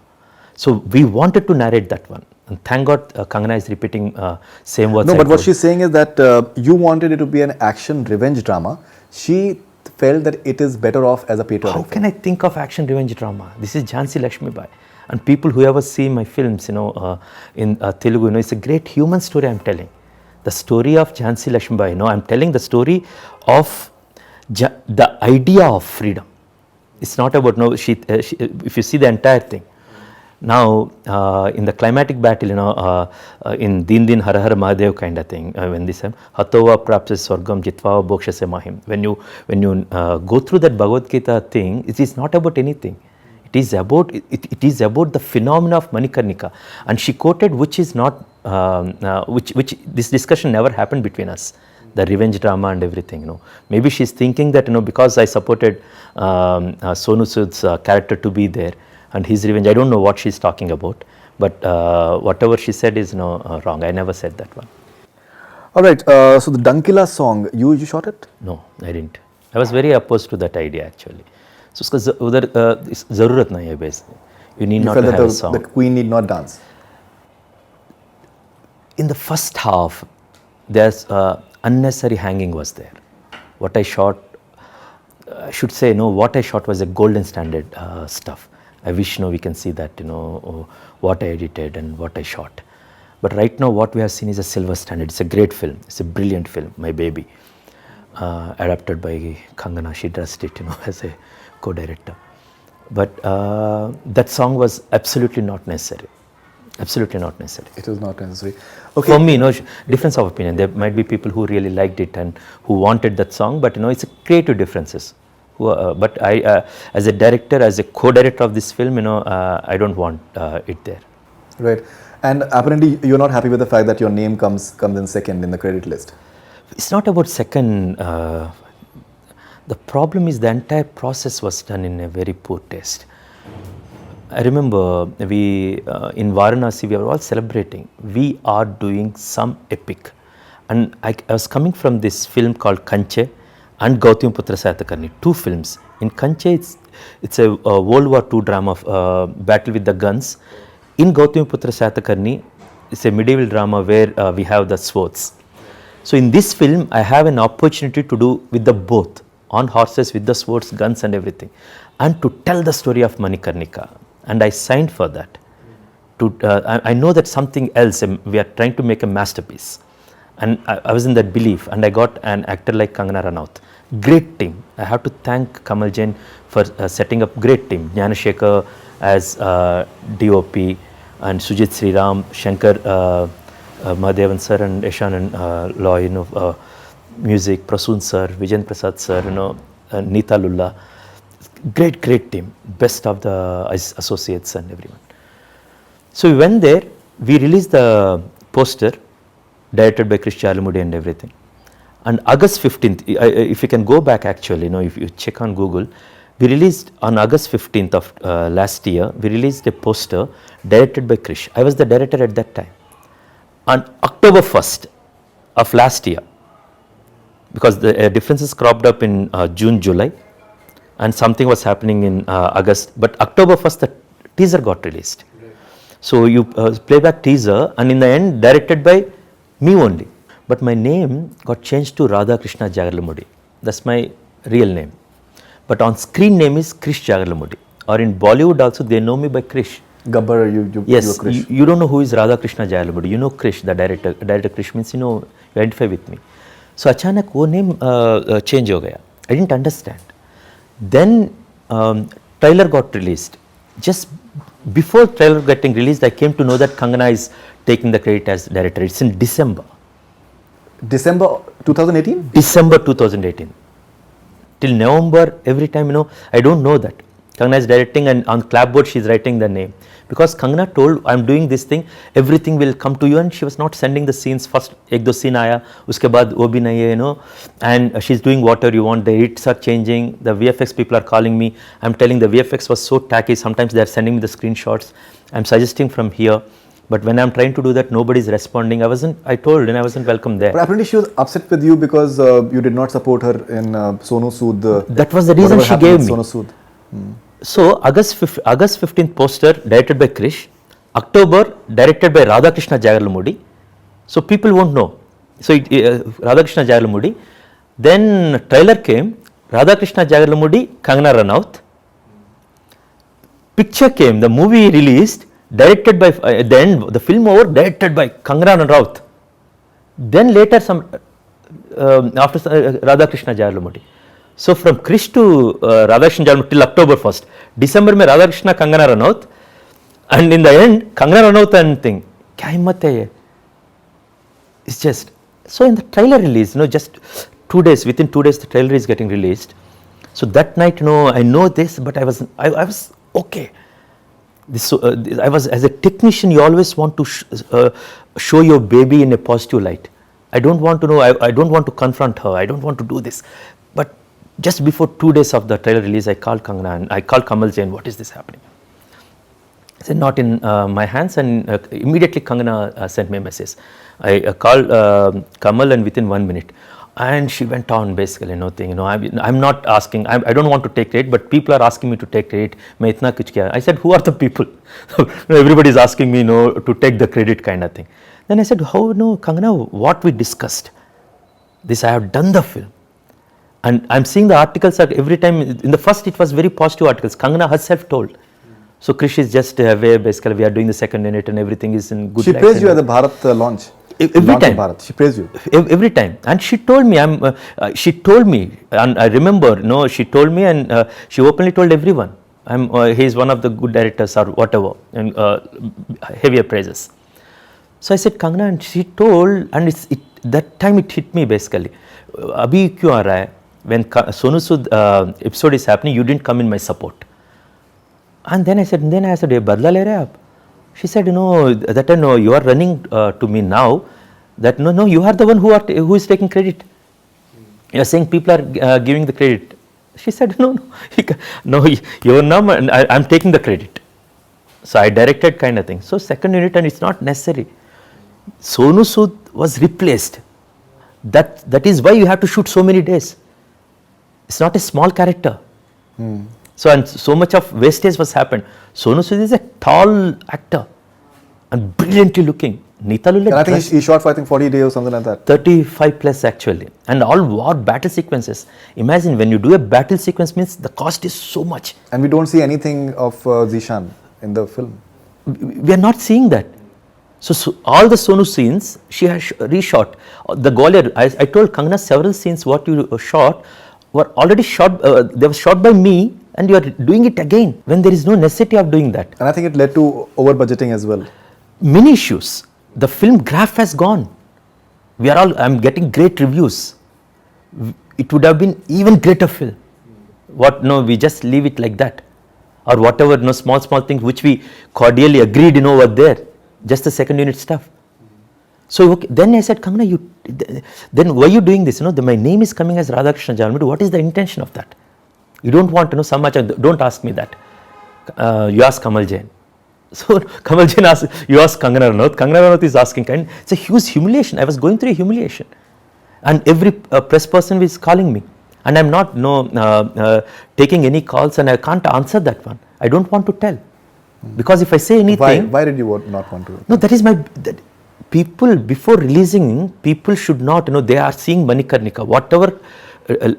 So we wanted to narrate that one. And thank God Kangana is repeating same words. No, I but what told. she's saying is that you wanted it to be an action revenge drama. She felt that it is better off as a patriotic How film. can I think of action revenge drama? This is Jhansi Lakshmibai. And people who ever see my films, in Telugu, it's a great human story I'm telling. The story of Jhansi Lakshmibai, I'm telling the story of the idea of freedom. It's not about, if you see the entire thing. Now, in the climatic battle, in Din Din Har Har Mahadev kind of thing, when this Hatova Prapse Swargam Jitva Bokshase Mahim, when you go through that Bhagavad Gita thing, it is not about anything. It is about the phenomena of Manikarnika, and she quoted which is not which this discussion never happened between us. The revenge drama and everything, Maybe she's thinking that, because I supported Sonu Sood's character to be there and his revenge, I don't know what she's talking about, but whatever she said is wrong. I never said that one. All right, so the Dankila song, you shot it? No, I didn't. I was very opposed to that idea actually. So उसका उधर ज़रूरत नहीं है basically. You need You not felt to that have a song. the queen need not dance? In the first half, there's unnecessary hanging was there. What I shot, I should say, what I shot was a golden standard stuff. I wish we can see that, what I edited and what I shot. But right now what we have seen is a silver standard. It's a great film. It's a brilliant film, My Baby. Adapted by Kangana. She dressed it, as a co-director. But that song was absolutely not necessary. Absolutely not necessary. It was not necessary. Okay. For me, difference of opinion. There might be people who really liked it and who wanted that song, but it's a creative differences. But I, as a director, as a co-director of this film, I don't want it there. Right. And apparently you're not happy with the fact that your name comes in second in the credit list. It's not about second. The problem is the entire process was done in a very poor taste. I remember we in Varanasi, we were all celebrating. We are doing some epic. And I was coming from this film called Kanche and Gautamiputra Satakarni, two films. In Kanche, it's a World War II drama of battle with the guns. In Gautamiputra Satakarni, it's a medieval drama where we have the swords. So in this film, I have an opportunity to do with the both, on horses with the swords, guns and everything, and to tell the story of Manikarnika. And I signed for that. I know that something else, we are trying to make a masterpiece. And I was in that belief, and I got an actor like Kangana Ranaut. Great team. I have to thank Kamal Jain for setting up great team. Jnanashekar as DOP, and Sujit Sriram, Shankar Mahadevan sir, and Eshan and Loy, music, Prasoon sir, Vijen Prasad sir, Neeta Lulla. Great team, best of the associates and everyone. So we went there, we released the poster, directed by Krish Jarlamudi and everything. And August 15th, if you can go back actually, if you check on Google, we released on August 15th of last year, we released a poster directed by Krish. I was the director at that time. On October 1st of last year, because the differences cropped up in June, July, and something was happening in August, but October 1st the teaser got released. So you play back teaser, and in the end directed by me only. But my name got changed to Radha Krishna Jagarlamudi. That's my real name. But on screen name is Krish Jagarlamudi. Or in Bollywood also they know me by Krish. Gabbar, you Yes, Krish. you don't know who is Radha Krishna Jagarlamudi. You know Krish, the director. Director Krish means you identify with me. So achanak wo name change ho gaya. I didn't understand. Then trailer got released. Just before trailer getting released, I came to know that Kangana is taking the credit as director. It's in December. December 2018? December 2018. Till November, every time, I don't know that. Kangana is directing, and on clapboard she is writing the name. Because Kangana told, I'm doing this thing, everything will come to you, and she was not sending the scenes. First, ek do scene aaya, uske baad wo bhi nahi hai, and she's doing whatever you want. The edits are changing, the VFX people are calling me. I'm telling the VFX was so tacky, sometimes they're sending me the screenshots. I'm suggesting from here, But when I'm trying to do that, nobody's responding. I told and I wasn't welcome there. But apparently she was upset with you because you did not support her in Sonu Sood. That was the reason whatever she happened gave with me. Sonu Sood. So August 15th poster directed by Krish, October directed by Radhakrishna Jagalamudi. So people won't know. So Radhakrishna Jagalamudi. Then trailer came, Radhakrishna Jagalamudi, Kangana Ranaut. Picture came, the movie released, directed by, then the film over, directed by Kangana Ranaut. Then later after Radhakrishna Jagalamudi. So from Krish to Radhakrishna Jagalamudi till October 1st. December mein Radhakrishna Kangana Ranaut. And in the end, Kangana Ranaut and thing. Kya himmat hai ye? It's just, so in the trailer release, just 2 days, within 2 days the trailer is getting released. So that night, I know this, but I was okay. I was, as a technician, you always want to show your baby in a positive light. I don't want to know, I don't want to confront her, I don't want to do this. But just before 2 days of the trailer release, I called Kangana and I called Kamal Jain, what is this happening? I said, not in my hands, and immediately Kangana sent me a message. I called Kamal, and within 1 minute. And she went on basically, I'm not asking, I don't want to take credit, but people are asking me to take credit. Main itna kuch kiya. I said, who are the people? Everybody is asking me, to take the credit kind of thing. Then I said, Kangana, what we discussed, this I have done the film. And I'm seeing the articles every time. In the first, it was very positive articles. Kangana herself told. So Krish is just away, basically we are doing the second unit and everything is in good. She praised you at the Bharat launch. Every time. Bharat. She praised you. Every time. And she told me, and I remember, she told me, and she openly told everyone, he is one of the good directors or whatever, and heavier praises. So I said, Kangana, and she told, and that time it hit me basically. Abhi kyun aa raha hai? When Sonu Sood episode is happening, you didn't come in my support. And then I said, ye badla le rahe aap? She said, that you are running to me now, that no, you are the one who is taking credit. You are saying people are giving the credit. She said, no, your name, and I'm taking the credit. So I directed kind of thing. So second unit, and it's not necessary. Sonu Sood was replaced. That is why you have to shoot so many days. It's not a small character. So, and so much of wastage was happened. Sonu Sood is a tall actor and brilliantly looking. Neeta Lulle, I think he shot for 40 days or something like that. 35 plus actually, and all war battle sequences. Imagine when you do a battle sequence, means the cost is so much. And we don't see anything of Zishan in the film. We are not seeing that. So all the Sonu scenes she has reshot. The Gwalior, I told Kangana, several scenes what you shot were already shot. They were shot by me, and you are doing it again when there is no necessity of doing that. And I think it led to over budgeting as well. Many issues. The film graph has gone. I'm getting great reviews. It would have been even greater film. We just leave it like that. Or whatever, small things which we cordially agreed, were there. Just the second unit stuff. So then I said, Kangana, then why are you doing this? My name is coming as Radhakrishna Jagalamudi. What is the intention of that? You don't want to know so much. Don't ask me that. You ask Kamal Jain. So Kamal Jain asked, you ask Kangana Ranaut. Kangana Ranaut is asking, and it's a huge humiliation. I was going through a humiliation. And every press person is calling me. And I'm not taking any calls, and I can't answer that one. I don't want to tell. Because if I say anything... Why did you not want to? No, that is people, before releasing, people should not, they are seeing Manikarnika, whatever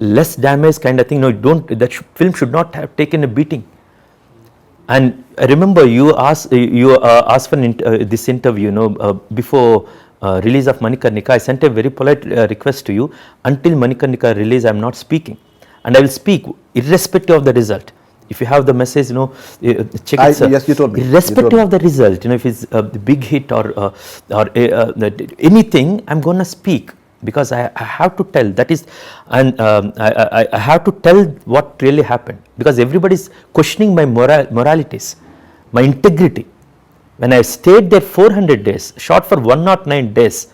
less damage kind of thing, that film should not have taken a beating. And I remember you asked for this interview, before release of Manikarnika. I sent a very polite request to you. Until Manikarnika release, I am not speaking. And I will speak irrespective of the result. If you have the message, check it. Yes, you told me. Irrespective of the result, if it's a big hit or anything, I'm going to speak because I have to tell. That is, and I have to tell what really happened because everybody is questioning my moralities, my integrity. When I stayed there 400 days, shot for 109 days,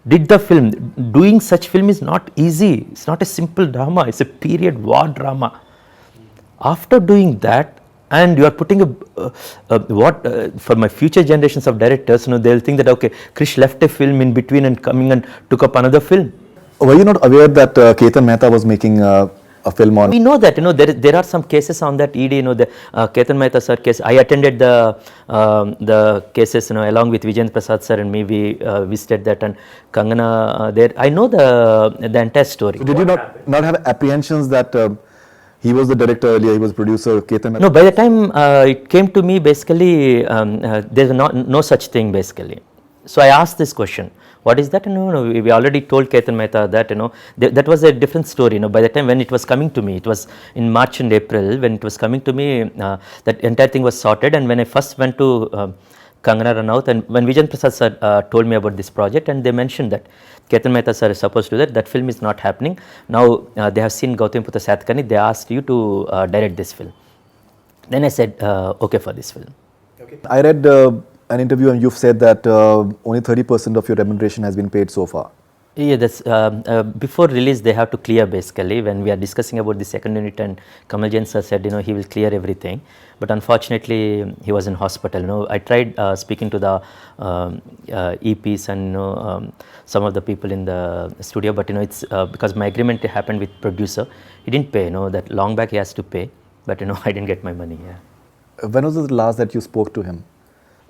did the film. Doing such film is not easy. It's not a simple drama. It's a period war drama. After doing that, And you are putting for my future generations of directors, they'll think that okay, Krish left a film in between and coming and took up another film. Were you not aware that Ketan Mehta was making a film on? We know that there are some cases on that ED, the Ketan Mehta sir case. I attended the cases along with Vijayendra Prasad sir and me. We visited that, and Kangana there. I know the entire story. So did you not have apprehensions that he was the director earlier, he was producer, Ketan Mehta? No, by the time it came to me, basically there's no such thing basically. So I asked this question, what is that? No, we already told Ketan Mehta that, that was a different story. By the time when it was coming to me, it was in March and April, when it was coming to me, that entire thing was sorted. And when I first went to Kangana Ranaut, and when Vijayendra Prasad sir told me about this project, and they mentioned that Ketan Mehta sir is supposed to do that film is not happening. Now they have seen Gautamiputra Satyakani, they asked you to direct this film. Then I said, okay for this film. Okay. I read an interview and you've said that only 30% of your remuneration has been paid so far. Yeah, that's before release they have to clear basically. When we are discussing about the second unit, and Kamal Jain sir said he will clear everything, but unfortunately he was in hospital. I tried speaking to the EPs and some of the people in the studio, but it's because my agreement happened with producer, he didn't pay. That long back he has to pay, but I didn't get my money. Yeah. When was the last that you spoke to him?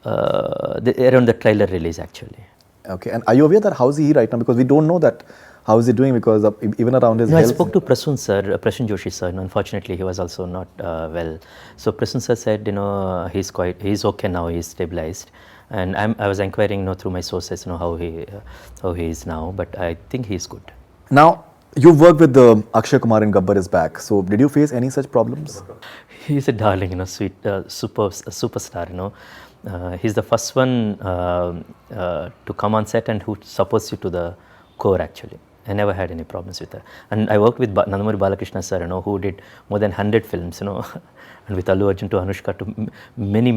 Around the trailer release actually. Okay, and are you aware that how is he right now? Because we don't know that how is he doing, because even around his No, I health. spoke to Prasun sir, Prasun Joshi sir, and unfortunately he was also not well. So Prasun sir said, he's okay now, he's stabilized, and I was inquiring, through my sources, how he is now, but I think he's good. Now, you've worked with Akshay Kumar in Gabbar is Back. So, did you face any such problems? He's a darling, sweet, superstar, he's the first one to come on set and who supports you to the core actually. I never had any problems with her. And I worked with Nandamuri Balakrishna sir, who did more than 100 films, and with Allu Arjun to Anushka to many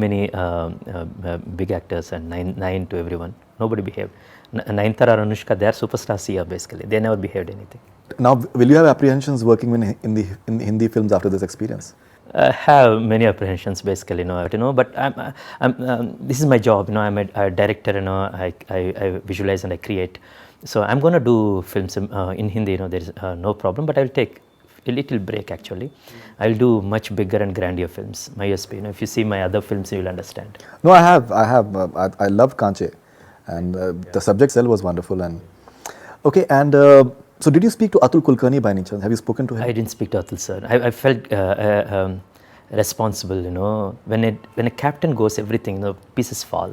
big actors, and nine to everyone. Nobody behaved. Nayanthara or Anushka, they are superstars here basically. They never behaved anything. Now, will you have apprehensions working in the Hindi films after this experience? I have many apprehensions basically, but I'm this is my job, I'm a director, I visualize and I create. So I'm going to do films in Hindi, there is no problem, but I will take a little break actually. I will do much bigger and grandeur films, my USP. If you see my other films, you will understand. No, I have. I love Kanche, and the subject cell was wonderful. And okay, and so did you speak to Atul Kulkarni by any chance? Have you spoken to him? I didn't speak to Atul sir. I felt responsible, when a captain goes, everything, pieces fall.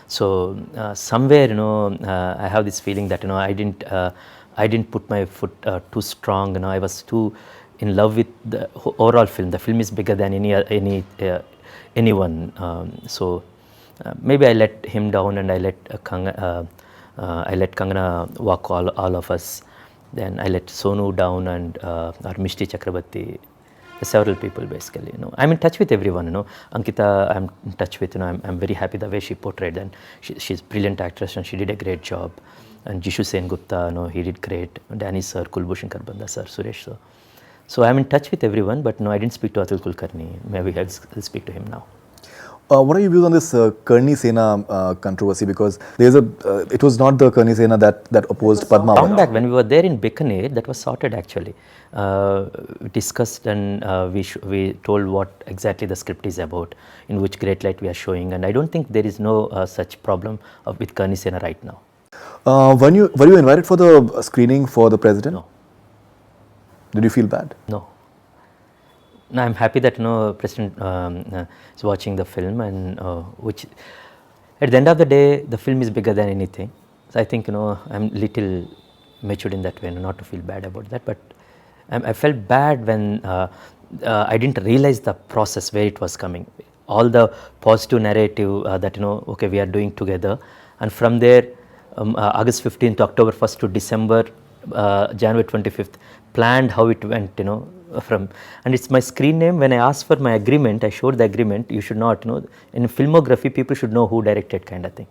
So somewhere, I have this feeling that I didn't put my foot too strong. I was too in love with the overall film. The film is bigger than anyone. So maybe I let him down, and I let Kangana walk all of us. Then I let Sonu down, and or Mishti Chakrabarti, several people basically. I'm in touch with everyone. Ankita, I'm in touch with. I'm very happy the way she portrayed, and she's a brilliant actress, and she did a great job. And Jishu Sen Gupta, he did great. Danny sir, Kulbhushan Kharbanda sir, Suresh sir. So I'm in touch with everyone, but no, I didn't speak to Atul Kulkarni. Maybe I'll speak to him now. What are your views on this Karni Sena controversy? Because it was not the Karni Sena that opposed Padma. Long back when we were there in Bikaner, that was sorted actually. We discussed, and we told what exactly the script is about, in which great light we are showing, and I don't think there is no such problem with Karni Sena right now. Were you invited for the screening for the president? No. Did you feel bad? No. No, I'm happy that President is watching the film, and which at the end of the day, the film is bigger than anything. So I think I'm little matured in that way, not to feel bad about that. But I felt bad when I didn't realize the process where it was coming. All the positive narrative that okay, we are doing together, and from there, August 15th, October 1st to December, January 25th, planned how it went, and it's my screen name. When I asked for my agreement, I showed the agreement. You should not, in filmography, people should know who directed, kind of thing.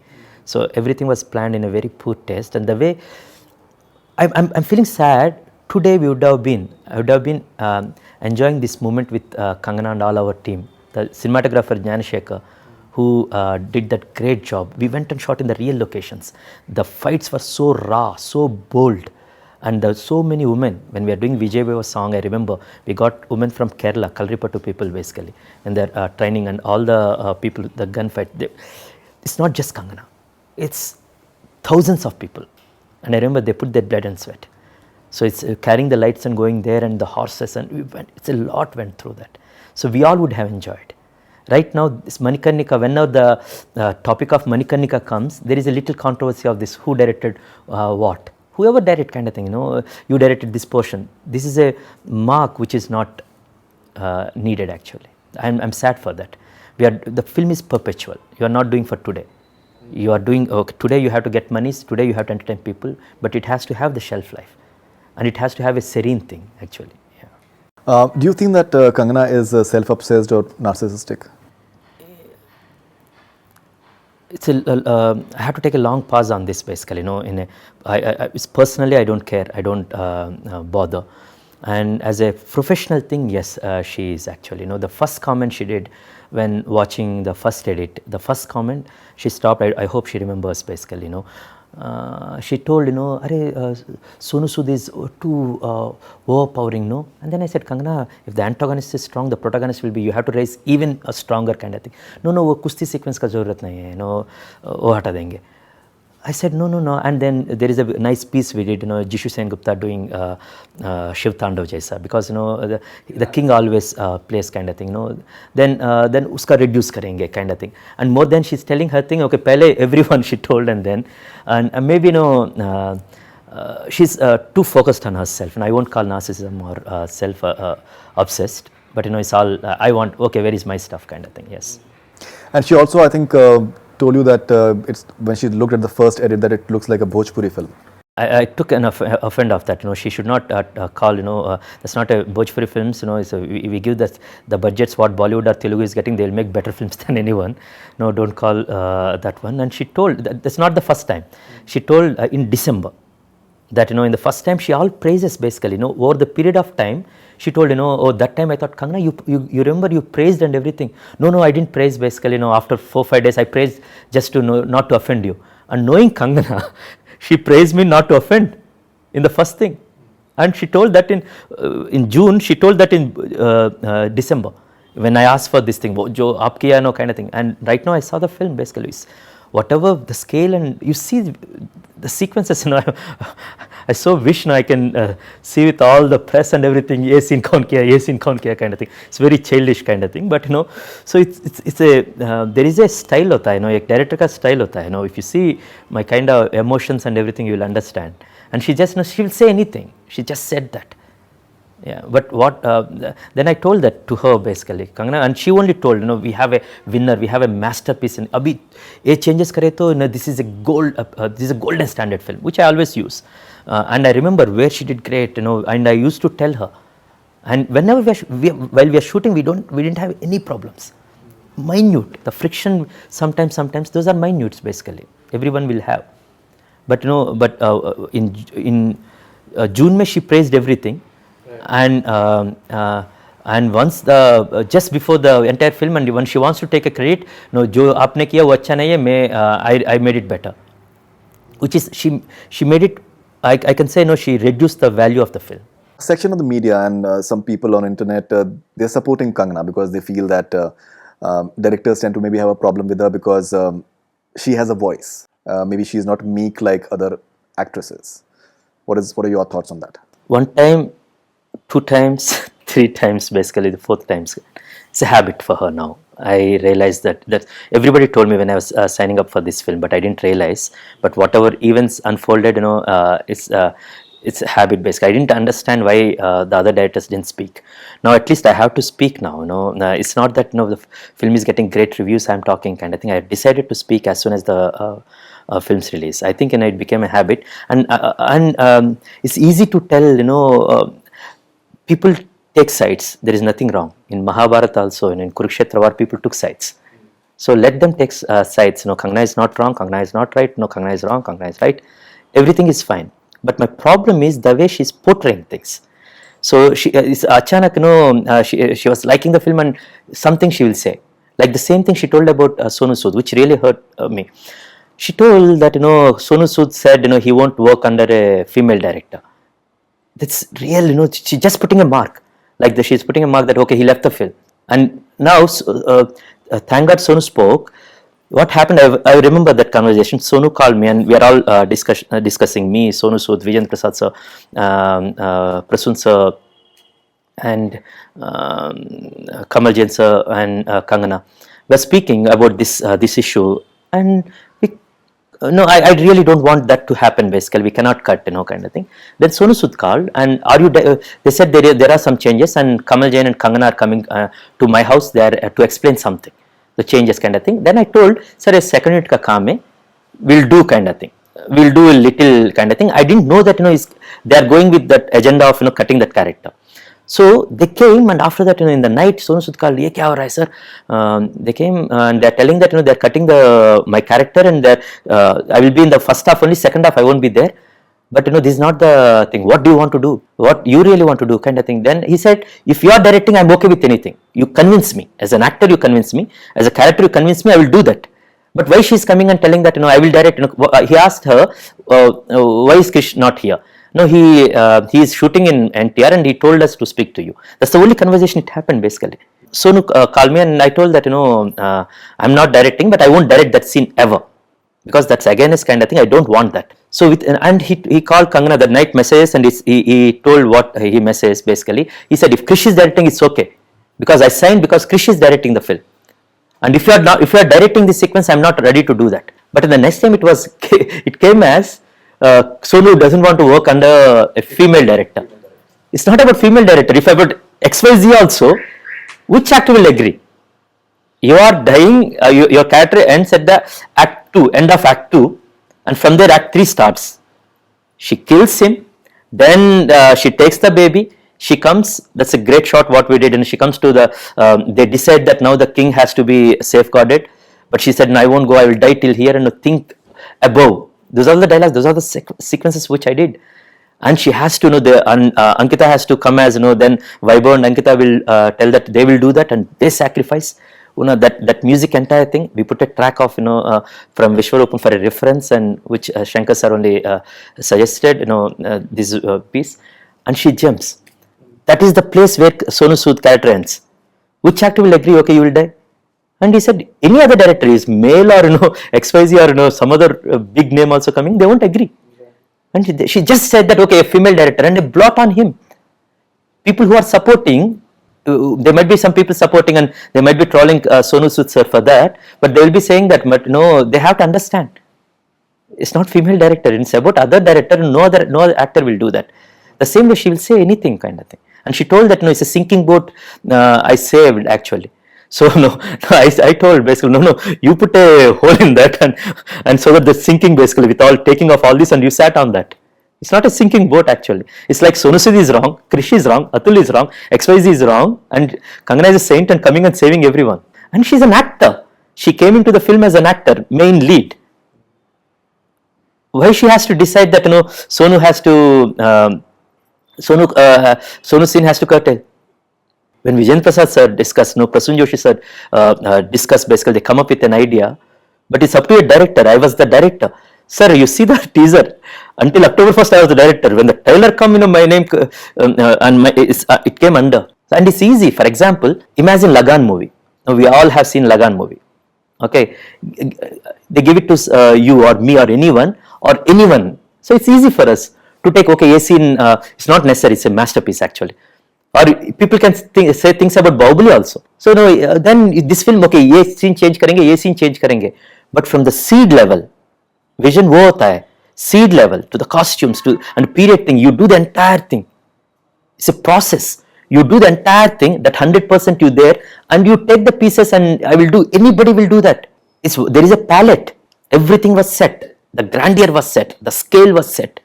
So everything was planned in a very poor taste, and the way I'm feeling sad. Today I would have been enjoying this moment with Kangana and all our team. the cinematographer Jnanashekar, who did that great job. We went and shot in the real locations. The fights were so raw, so bold, and there were so many women. When we are doing Vijay Beva song, I remember we got women from Kerala, Kalripattu people basically, and their training and all the people, the gunfight. It's not just Kangana, it's thousands of people. And I remember they put their blood and sweat. So it's carrying the lights and going there and the horses, and we went, it's a lot went through that. So we all would have enjoyed. Right now, this Manikarnika, whenever the topic of Manikarnika comes, there is a little controversy of this, who directed what. Whoever directed kind of thing, you directed this portion. This is a mark which is not needed actually. I'm sad for that. The film is perpetual. You are not doing for today. You are doing, today you have to get monies, today you have to entertain people, but it has to have the shelf life. And it has to have a serene thing actually. Yeah. Do you think that Kangana is self-obsessed or narcissistic? It's I have to take a long pause on this basically. It's personally I don't care, I don't bother. And as a professional thing, yes, she is actually. The first comment she did when watching the first edit, the first comment, she stopped. I hope she remembers basically. She told, Sonu Sood is too overpowering, no? And then I said, Kangana, if the antagonist is strong, the protagonist will be, you have to raise even a stronger kind of thing. No, wo kusti sequence ka zarurat nahi hai, wo hata denge. I said, no. And then there is a nice piece we did, Jishu Sen Gupta doing Shiv Tandav Jaisa, because, the king always plays kind of thing, Then uska reduce karenge kind of thing. And more than she's telling her thing, okay, pehle everyone she told, and then, and maybe, she's too focused on herself. And I won't call narcissism or self-obsessed, but, it's all, I want, okay, where is my stuff kind of thing, yes. And she also, I think, told you that it's when she looked at the first edit that it looks like a Bhojpuri film. I took an offend of that. She should not call. That's not a Bhojpuri films. We give the budgets what Bollywood or Telugu is getting. They'll make better films than anyone. No, don't call that one. And she told that's not the first time. She told in December that in the first time she all praises basically. Over the period of time. She told, oh, that time I thought, Kangana, you remember you praised and everything. No, I didn't praise basically, after 4-5 days I praised just to not to offend you. And knowing Kangana, she praised me not to offend in the first thing. And she told that in June, she told that in December, when I asked for this thing, jo aap kiya no kind of thing. And right now I saw the film basically. Whatever the scale, and you see the sequences, I so wish I can see with all the press and everything, ye scene kaun kiya kind of thing. It's very childish kind of thing, but so it's a there is a style hota hai, ek director ka style hota hai. If you see my kind of emotions and everything, you will understand. And she just she will say anything. She just said that. Yeah, but what then I told that to her basically, Kangana, and she only told, we have a winner, we have a masterpiece, and abhi ye changes kare to this is a golden standard film, which I always use. And I remember where she did great, and I used to tell her. And whenever while we are shooting, we didn't have any problems. Minute, the friction sometimes those are minutes basically. Everyone will have, but in June mein she praised everything. And once just before the entire film, and when she wants to take a credit, jo aapne kiya wo acha nahi hai, I made it better, which is she made it. I can say she reduced the value of the film. Section of the media and some people on internet, they're supporting Kangana because they feel that directors tend to maybe have a problem with her because she has a voice. Maybe she's not meek like other actresses. What are your thoughts on that? One time, 2 times, 3 times, basically the 4th time, it's a habit for her now. I realized that everybody told me when I was signing up for this film, but I didn't realize. But whatever events unfolded, it's a habit basically. I didn't understand why the other directors didn't speak. Now at least I have to speak now. It's not that the film is getting great reviews, I'm talking kind of thing. I decided to speak as soon as the film's release. I think it became a habit, and it's easy to tell. People take sides. There is nothing wrong. In Mahabharata also, and in Kurukshetra war, people took sides. So let them take sides. Kangana is not wrong, Kangana is not right, Kangana is wrong, Kangana is right. Everything is fine. But my problem is the way she's portraying things. So she achanak, she was liking the film, and something she will say, like the same thing she told about Sonu Sood, which really hurt me. She told that Sonu Sood said he won't work under a female director. That's real, she's just putting a mark, like she's putting a mark that okay, he left the film. And now thank God Sonu spoke. What happened, I remember that conversation. Sonu called me and we are all discussing, me, Sonu Sood, Vijayendra Prasad sir, Prasoon sir, and Kamal Jain sir and Kangana. We are speaking about this issue, and I really don't want that to happen. Basically, we cannot cut, kind of thing. Then Sonu Sood called, and they said there are some changes, and Kamal Jain and Kangana are coming to my house there to explain something, the changes, kind of thing. Then I told, sir, a second unit ka kaam hai, we'll do, kind of thing. We'll do a little, kind of thing. I didn't know that they are going with that agenda of cutting that character. So they came, and after that, in the night, Sonu Sood called, "Ye kya ho raha hai, sir?" They came and they're telling that they're cutting my character, and I will be in the first half only, second half I won't be there. But this is not the thing. What do you want to do? What you really want to do, kind of thing. Then he said, if you are directing, I'm okay with anything. You convince me. As an actor, you convince me. As a character, you convince me. I will do that. But why she's coming and telling that I will direct? He asked her, why is Krish not here? No, he is shooting in NTR, and he told us to speak to you. That's the only conversation it happened, basically. Sonu called me, and I told that I'm not directing, but I won't direct that scene ever, because that's against kind of thing. I don't want that. So and he called Kangana that night, messages, and he told what he messaged, basically. He said, if Krish is directing, it's okay, because I signed because Krish is directing the film, and if you are directing this sequence, I'm not ready to do that. But in the next time, it came as Sonu doesn't want to work under a female director. It's not about female director. If I put XYZ also, which actor will agree? You are dying, your character ends at the act 2, end of act 2, and from there act 3 starts. She kills him, then she takes the baby, she comes, that's a great shot what we did, and she comes to they decide that now the king has to be safeguarded, but she said, no, I won't go, I will die till here, and think above. Those are the dialogues, those are the sequences which I did. And she has to Ankita has to come as, then Vaibhav and Ankita will tell that they will do that, and they sacrifice. That music, entire thing, we put a track of, from Vishwarupam for a reference, and which Shankar sir only suggested, this piece, and she jumps. That is the place where Sonu Sood character ends. Which actor will agree, okay, you will die? And he said, any other director is male or XYZ or some other big name also coming, they won't agree. And she just said that, okay, a female director, and a blot on him. People who are supporting, there might be some people supporting, and they might be trolling Sonu Sood sir for that, but they will be saying that, but they have to understand. It's not female director, it's about other director, no other actor will do that. The same way she will say anything, kind of thing. And she told that, it's a sinking boat I saved, actually. So I told basically, no, you put a hole in that, and so that the sinking, basically, with all taking off all this, and you sat on that. It's not a sinking boat, actually. It's like Sonu Sood is wrong, Krish is wrong, Atul is wrong, XYZ is wrong, and Kangana is a saint and coming and saving everyone. And she's an actor. She came into the film as an actor, main lead. Why she has to decide that Sonu has to Sonu scene has to curtail? When Vijayendra Prasad sir discussed, Prasoon Joshi sir discussed, basically they come up with an idea, but it's up to a director. I was the director. Sir, you see the teaser. Until October 1st, I was the director. When the trailer come, my name it came under. And it's easy. For example, imagine Lagan movie. Now, we all have seen Lagan movie. Okay, they give it to you or me or anyone. So it's easy for us to take. Okay, a scene. It's not necessary. It's a masterpiece, actually. Or people can say things about Bahubali also. So then this film, okay, ये scene change करेंगे, ये scene change करेंगे. But from the seed level, vision वो होता है. Seed level to the costumes to and period thing, you do the entire thing. It's a process. You do the entire thing, that 100% you there, and you take the pieces, and anybody will do that. There is a palette. Everything was set. The grandeur was set. The scale was set.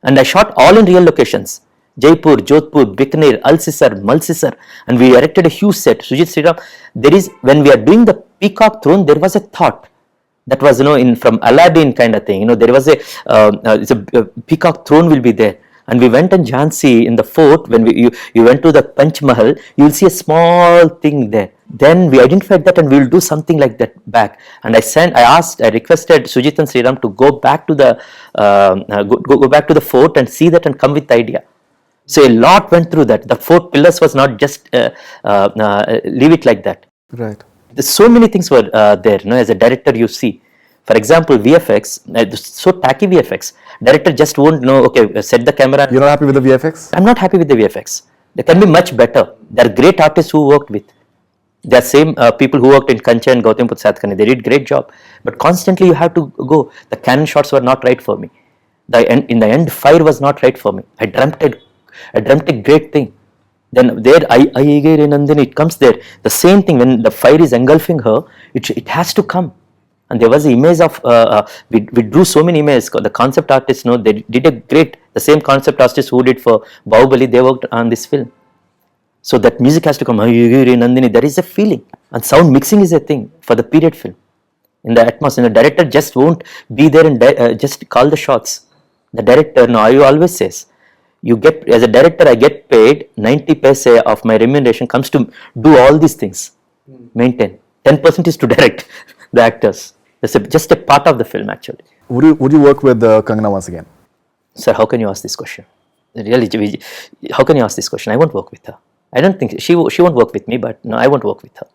And I shot all in real locations. Jaipur, Jodhpur, Bikaner, Alsisar, Malsisar, and we erected a huge set. Sujit Sriram, when we are doing the peacock throne, there was a thought. That was, from Aladdin kind of thing. There was a peacock throne will be there. And we went in Jhansi in the fort. When you went to the Panch Mahal, you'll see a small thing there. Then we identified that and we'll do something like that back. And I requested Sujit and Sriram to go back to the go back to the fort and see that and come with the idea. So a lot went through that. The 4 pillars was not just leave it like that. Right. There's so many things were there. As a director, you see. For example, VFX, so tacky VFX. Director just won't know. Okay, set the camera. You're not happy with the VFX? I'm not happy with the VFX. They can be much better. There are great artists who worked with. There are same people who worked in Kancha and Gautam Buddha Satkane. They did great job. But constantly you have to go. The Canon shots were not right for me. In the end, fire was not right for me. I dreamt a great thing. Then there, and then it comes there. The same thing when the fire is engulfing her, it has to come. And there was an image of, we drew so many images. The concept artists, they did a great, the same concept artists who did for Bahubali, they worked on this film. So that music has to come, Nandini, there is a feeling. And sound mixing is a thing for the period film. In the atmosphere, the director just won't be there and just call the shots. The director, I always says, as a director, I get paid 90 paise of my remuneration comes to do all these things, maintain. 10% is to direct the actors. That's just a part of the film, actually. Would you work with Kangana once again? Sir, how can you ask this question? Really, how can you ask this question? I won't work with her. I don't think she won't work with me, but no, I won't work with her.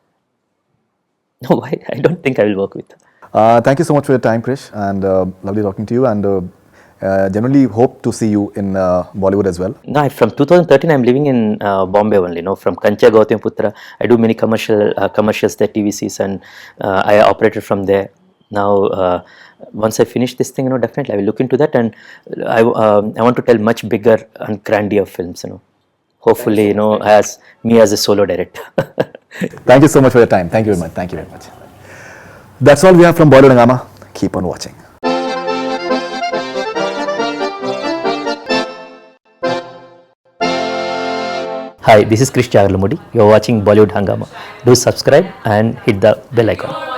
No, I don't think I will work with her. Thank you so much for your time, Krish, and lovely talking to you. And generally hope to see you in Bollywood as well. No, from 2013, I'm living in Bombay only. From Kancha Gautam Putra, I do many commercials there, TVCs, and I operated from there. Now, once I finish this thing, definitely I will look into that, and I want to tell much bigger and grandier films. Hopefully, as me as a solo director. Thank you so much for your time. Thank you very much. Thank you very much. That's all we have from Bollywood Hungama. Keep on watching. Hi, this is Krish Jagarlamudi. You are watching Bollywood Hungama. Do subscribe and hit the bell icon.